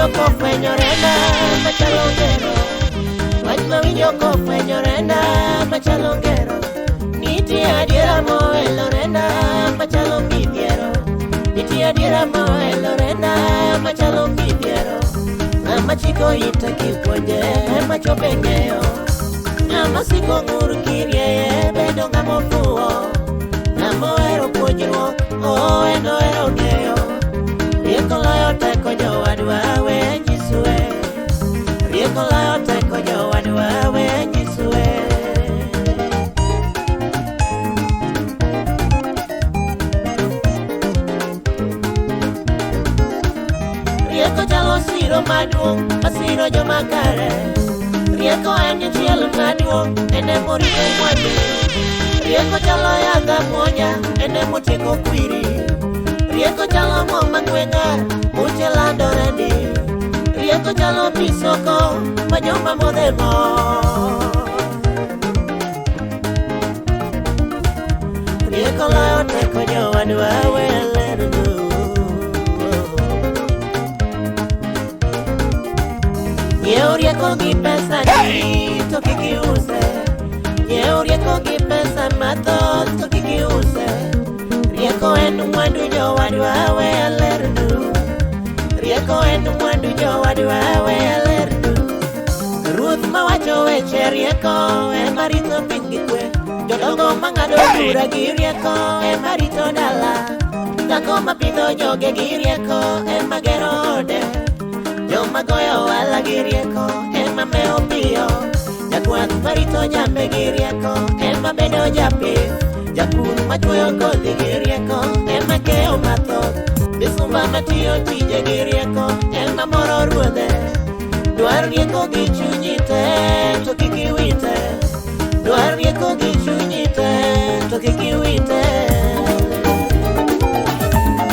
mawinjo kofwenyorena machalo ngero, wach mawinjo kofwenyorena machalo ngero. Nitie adiera moelorena machalo midhiero, nitie adiera moelorena machalo midhiero. Ng'ama chiko ite kipuonje ema chope ng'eyo, ng'ama siko ng'ur kirieye bedo ng'ama ofuwo. Ng'ama ohero puonjruok en ohero ng'eyo, rieko loyo teko jowadwa we nyisue, rieko loyo teko jowadwa we nyisue. Rieko chalo siro maduong' masiro joma kare, rieko en chiel maduong' ene morito mwandu. Rieko chalo yaga monya ene motieko kwiri, rieko chalo mo mang'wengar muche landore di, rieko chalo pisoko majoma modhe mo. Rieko loyo teko jowadwa we lernu, nyiew rieko gi pesa ni to kik iuse, nyiew rieko gi pesa mathoth to kik iuse. Rieko en mwandu jowadwa we lernu, rieko en mwandu jowadwa we lernu. Ruoth mawacho weche rieko ema rito piny gi kwe, jodongo mang'ado bura gi rieko ema rito dala, dhako mapidho joge gi rieko ema gero ode, joma goyo ohala gi rieko ema mewo piyo, jakwath marito jambe gi rieko ema bedo japith, japur machwoyo kodhi gi rieko ema keyo mathoth, misumba matiyo tije gi rieko ema moro ruodhe. Dwar rieko gi chunyi te to kik iwite, dwar rieko gi chunyi te to kik iwite.